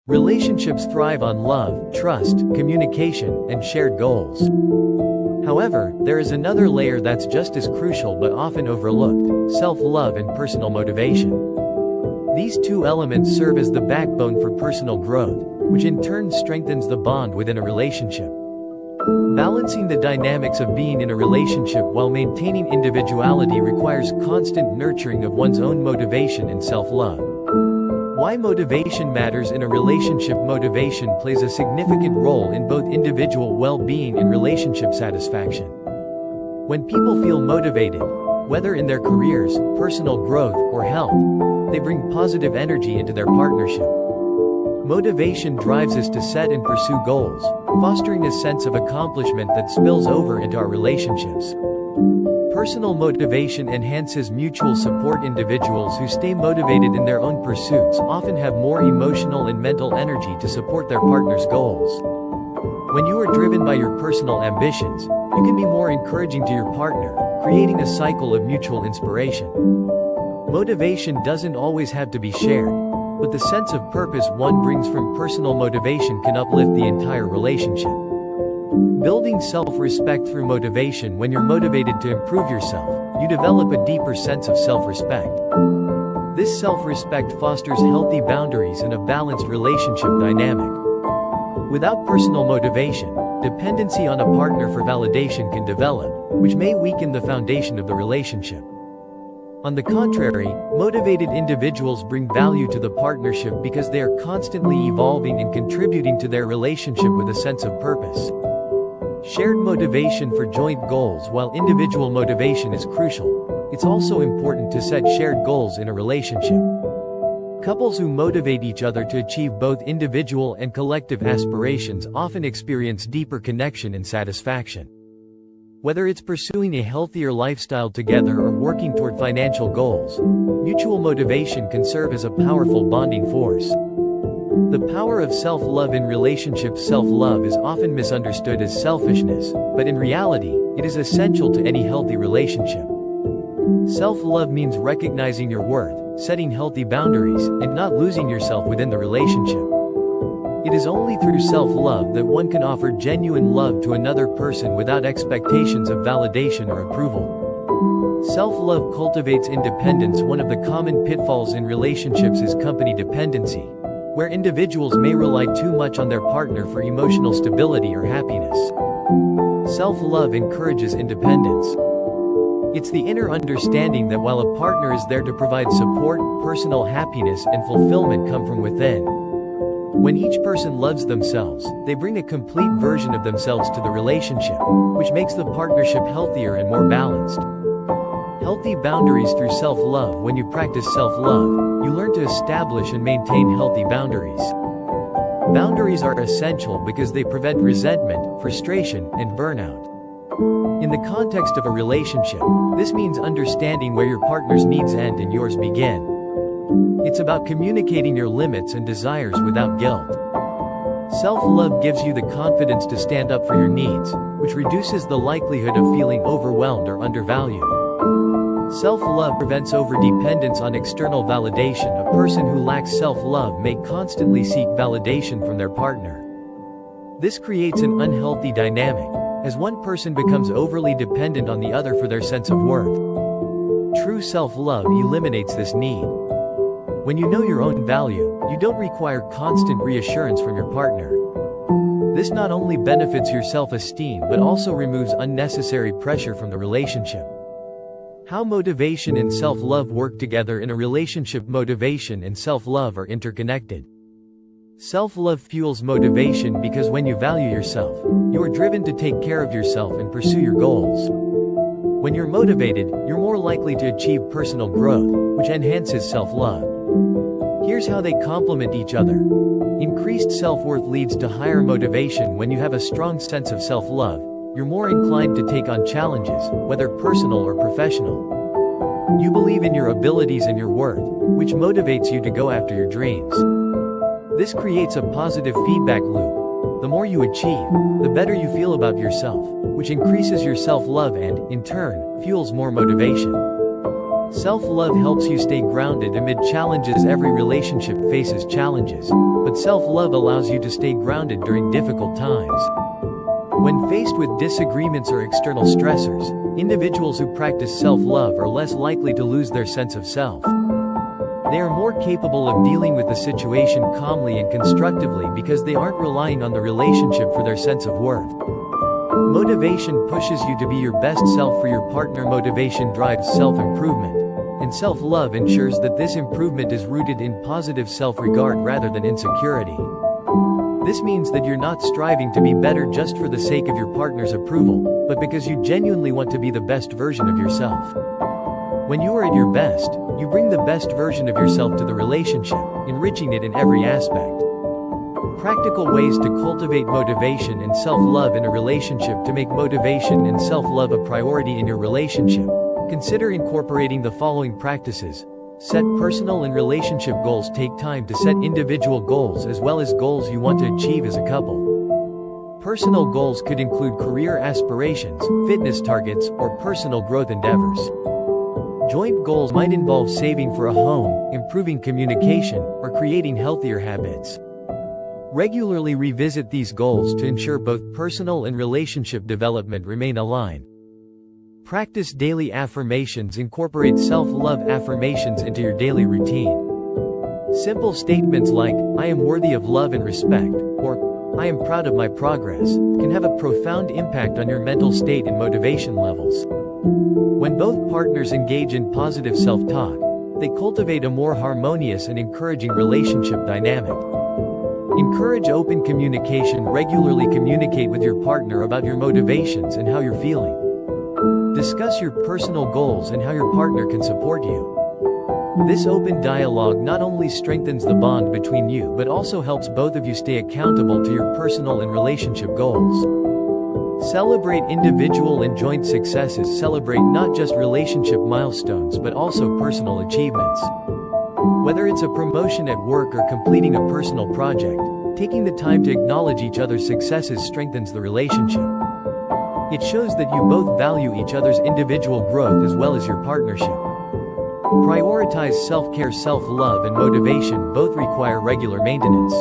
Relationships thrive on love, trust, communication, and shared goals. However, there is another layer that's just as crucial but often overlooked: self-love and personal motivation. These two elements serve as the backbone for personal growth, which in turn strengthens the bond within a relationship. Balancing the dynamics of being in a relationship while maintaining individuality requires constant nurturing of one's own motivation and self-love. Why motivation matters in a relationship. Motivation plays a significant role in both individual well-being and relationship satisfaction. When people feel motivated, whether in their careers, personal growth, or health, they bring positive energy into their partnership. Motivation drives us to set and pursue goals, fostering a sense of accomplishment that spills over into our relationships. Personal motivation enhances mutual support. Individuals who stay motivated in their own pursuits often have more emotional and mental energy to support their partner's goals. When you are driven by your personal ambitions, you can be more encouraging to your partner, creating a cycle of mutual inspiration. Motivation doesn't always have to be shared, but the sense of purpose one brings from personal motivation can uplift the entire relationship. Building self-respect through motivation. When you're motivated to improve yourself, you develop a deeper sense of self-respect. This self-respect fosters healthy boundaries and a balanced relationship dynamic. Without personal motivation, dependency on a partner for validation can develop, which may weaken the foundation of the relationship. On the contrary, motivated individuals bring value to the partnership because they are constantly evolving and contributing to their relationship with a sense of purpose. Shared motivation for joint goals. While individual motivation is crucial, it's also important to set shared goals in a relationship. Couples who motivate each other to achieve both individual and collective aspirations often experience deeper connection and satisfaction. Whether it's pursuing a healthier lifestyle together or working toward financial goals, mutual motivation can serve as a powerful bonding force. The power of self-love in relationships. Self-love is often misunderstood as selfishness, but in reality, it is essential to any healthy relationship. Self-love means recognizing your worth, setting healthy boundaries, and not losing yourself within the relationship. It is only through self-love that one can offer genuine love to another person without expectations of validation or approval. Self-love cultivates independence. One of the common pitfalls in relationships is company dependency, where individuals may rely too much on their partner for emotional stability or happiness. Self-love encourages independence. It's the inner understanding that while a partner is there to provide support, personal happiness and fulfillment come from within. When each person loves themselves, they bring a complete version of themselves to the relationship, which makes the partnership healthier and more balanced. Healthy boundaries through self-love. When you practice self-love, you learn to establish and maintain healthy boundaries. Boundaries are essential because they prevent resentment, frustration, and burnout. In the context of a relationship, this means understanding where your partner's needs end and yours begin. It's about communicating your limits and desires without guilt. Self-love gives you the confidence to stand up for your needs, which reduces the likelihood of feeling overwhelmed or undervalued. Self-love prevents overdependence on external validation. A person who lacks self-love may constantly seek validation from their partner. This creates an unhealthy dynamic, as one person becomes overly dependent on the other for their sense of worth. True self-love eliminates this need. When you know your own value, you don't require constant reassurance from your partner. This not only benefits your self-esteem but also removes unnecessary pressure from the relationship. How motivation and self-love work together in a relationship. Motivation and self-love are interconnected. Self-love fuels motivation because when you value yourself, you are driven to take care of yourself and pursue your goals. When you're motivated, you're more likely to achieve personal growth, which enhances self-love. Here's how they complement each other. Increased self-worth leads to higher motivation. When you have a strong sense of self-love, you're more inclined to take on challenges, whether personal or professional. You believe in your abilities and your worth, which motivates you to go after your dreams. This creates a positive feedback loop. The more you achieve, the better you feel about yourself, which increases your self-love and, in turn, fuels more motivation. Self-love helps you stay grounded amid challenges. Every relationship faces challenges, but self-love allows you to stay grounded during difficult times. When faced with disagreements or external stressors, individuals who practice self-love are less likely to lose their sense of self. They are more capable of dealing with the situation calmly and constructively because they aren't relying on the relationship for their sense of worth. Motivation pushes you to be your best self for your partner. Motivation drives self-improvement, and self-love ensures that this improvement is rooted in positive self-regard rather than insecurity. This means that you're not striving to be better just for the sake of your partner's approval, but because you genuinely want to be the best version of yourself. When you are at your best, you bring the best version of yourself to the relationship, enriching it in every aspect. Practical ways to cultivate motivation and self-love in a relationship. To make motivation and self-love a priority in your relationship, consider incorporating the following practices. Set personal and relationship goals. Take time to set individual goals as well as goals you want to achieve as a couple. Personal goals could include career aspirations, fitness targets, or personal growth endeavors. Joint goals might involve saving for a home, improving communication, or creating healthier habits. Regularly revisit these goals to ensure both personal and relationship development remain aligned. Practice daily affirmations. Incorporate self-love affirmations into your daily routine. Simple statements like, "I am worthy of love and respect," or, "I am proud of my progress," can have a profound impact on your mental state and motivation levels. When both partners engage in positive self-talk, they cultivate a more harmonious and encouraging relationship dynamic. Encourage open communication. Regularly communicate with your partner about your motivations and how you're feeling. Discuss your personal goals and how your partner can support you. This open dialogue not only strengthens the bond between you but also helps both of you stay accountable to your personal and relationship goals. Celebrate individual and joint successes. Celebrate not just relationship milestones but also personal achievements. Whether it's a promotion at work or completing a personal project, taking the time to acknowledge each other's successes strengthens the relationship. It shows that you both value each other's individual growth as well as your partnership. Prioritize self-care. Self-love and motivation both require regular maintenance.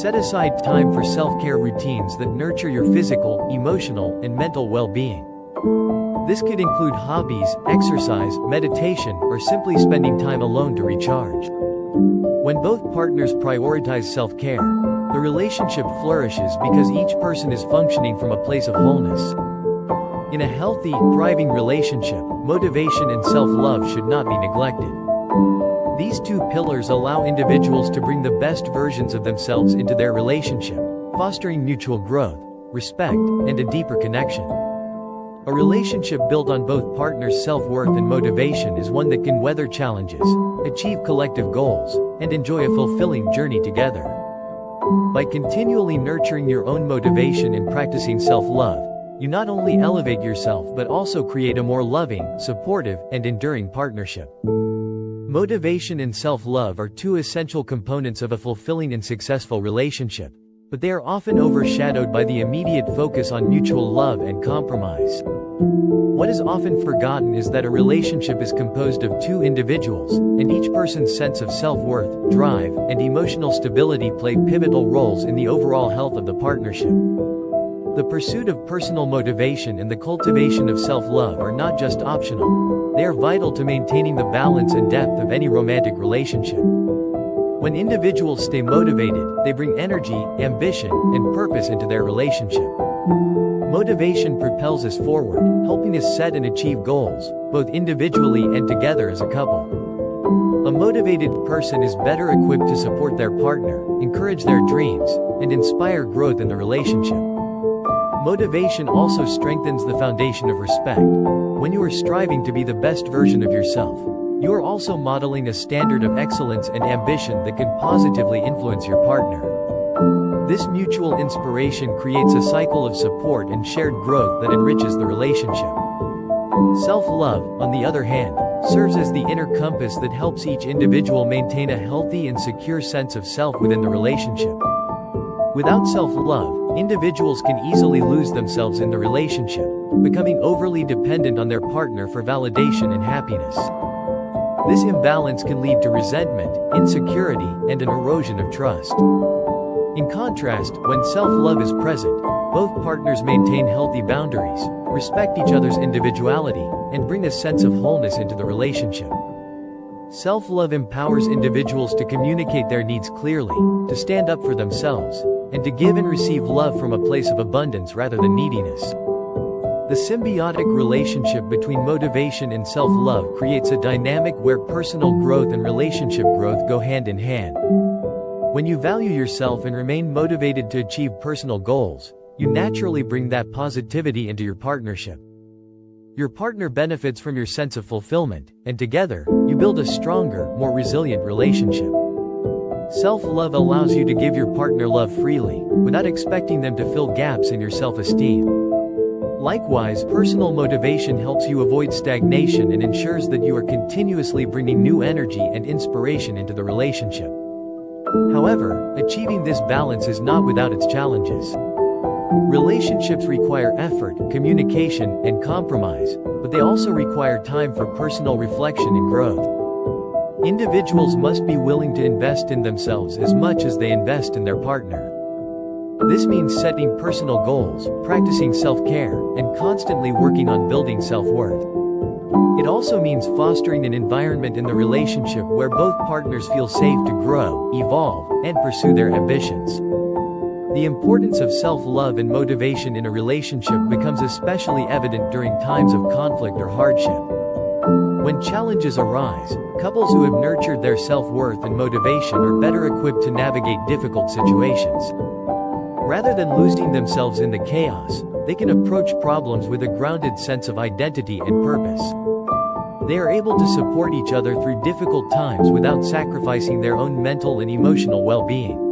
Set aside time for self-care routines that nurture your physical, emotional, and mental well-being. This could include hobbies, exercise, meditation, or simply spending time alone to recharge. When both partners prioritize self-care, the relationship flourishes because each person is functioning from a place of wholeness. In a healthy, thriving relationship, motivation and self-love should not be neglected. These two pillars allow individuals to bring the best versions of themselves into their relationship, fostering mutual growth, respect, and a deeper connection. A relationship built on both partners' self-worth and motivation is one that can weather challenges, achieve collective goals, and enjoy a fulfilling journey together. By continually nurturing your own motivation and practicing self-love, you not only elevate yourself but also create a more loving, supportive, and enduring partnership. Motivation and self-love are two essential components of a fulfilling and successful relationship, but they are often overshadowed by the immediate focus on mutual love and compromise. What is often forgotten is that a relationship is composed of two individuals, and each person's sense of self-worth, drive, and emotional stability play pivotal roles in the overall health of the partnership. The pursuit of personal motivation and the cultivation of self-love are not just optional, they are vital to maintaining the balance and depth of any romantic relationship. When individuals stay motivated, they bring energy, ambition, and purpose into their relationship. Motivation propels us forward, helping us set and achieve goals, both individually and together as a couple. A motivated person is better equipped to support their partner, encourage their dreams, and inspire growth in the relationship. Motivation also strengthens the foundation of respect. When you are striving to be the best version of yourself, you are also modeling a standard of excellence and ambition that can positively influence your partner. This mutual inspiration creates a cycle of support and shared growth that enriches the relationship. Self-love, on the other hand, serves as the inner compass that helps each individual maintain a healthy and secure sense of self within the relationship. Without self-love, individuals can easily lose themselves in the relationship, becoming overly dependent on their partner for validation and happiness. This imbalance can lead to resentment, insecurity, and an erosion of trust. In contrast, when self-love is present, both partners maintain healthy boundaries, respect each other's individuality, and bring a sense of wholeness into the relationship. Self-love empowers individuals to communicate their needs clearly, to stand up for themselves, and to give and receive love from a place of abundance rather than neediness. The symbiotic relationship between motivation and self-love creates a dynamic where personal growth and relationship growth go hand in hand. When you value yourself and remain motivated to achieve personal goals, you naturally bring that positivity into your partnership. Your partner benefits from your sense of fulfillment, and together, you build a stronger, more resilient relationship. Self-love allows you to give your partner love freely, without expecting them to fill gaps in your self-esteem. Likewise, personal motivation helps you avoid stagnation and ensures that you are continuously bringing new energy and inspiration into the relationship. However, achieving this balance is not without its challenges. Relationships require effort, communication, and compromise, but they also require time for personal reflection and growth. Individuals must be willing to invest in themselves as much as they invest in their partner. This means setting personal goals, practicing self-care, and constantly working on building self-worth. It also means fostering an environment in the relationship where both partners feel safe to grow, evolve, and pursue their ambitions. The importance of self-love and motivation in a relationship becomes especially evident during times of conflict or hardship. When challenges arise, couples who have nurtured their self-worth and motivation are better equipped to navigate difficult situations. Rather than losing themselves in the chaos, they can approach problems with a grounded sense of identity and purpose. They are able to support each other through difficult times without sacrificing their own mental and emotional well-being.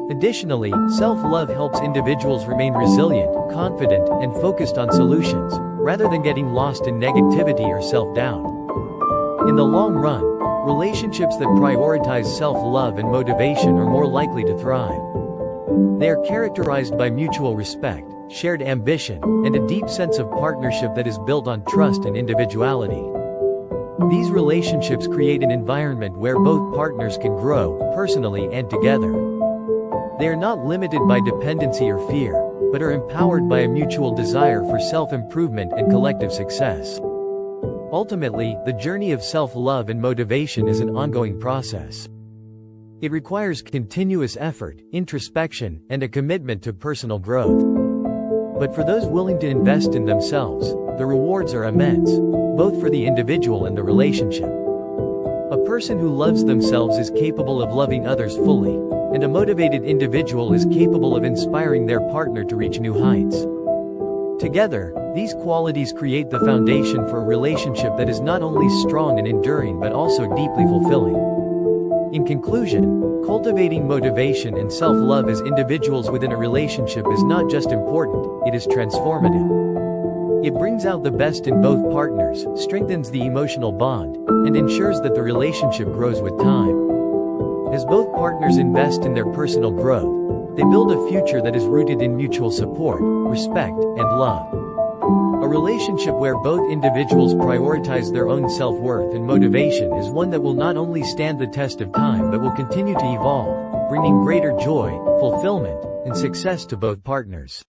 Additionally, self-love helps individuals remain resilient, confident, and focused on solutions, rather than getting lost in negativity or self-doubt. In the long run, relationships that prioritize self-love and motivation are more likely to thrive. They are characterized by mutual respect, shared ambition, and a deep sense of partnership that is built on trust and individuality. These relationships create an environment where both partners can grow, personally and together. They are not limited by dependency or fear, but are empowered by a mutual desire for self-improvement and collective success. Ultimately, the journey of self-love and motivation is an ongoing process. It requires continuous effort, introspection, and a commitment to personal growth. But for those willing to invest in themselves, the rewards are immense, both for the individual and the relationship. A person who loves themselves is capable of loving others fully, and a motivated individual is capable of inspiring their partner to reach new heights. Together, these qualities create the foundation for a relationship that is not only strong and enduring but also deeply fulfilling. In conclusion, cultivating motivation and self-love as individuals within a relationship is not just important, it is transformative. It brings out the best in both partners, strengthens the emotional bond, and ensures that the relationship grows with time. As both partners invest in their personal growth, they build a future that is rooted in mutual support, respect, and love. A relationship where both individuals prioritize their own self-worth and motivation is one that will not only stand the test of time but will continue to evolve, bringing greater joy, fulfillment, and success to both partners.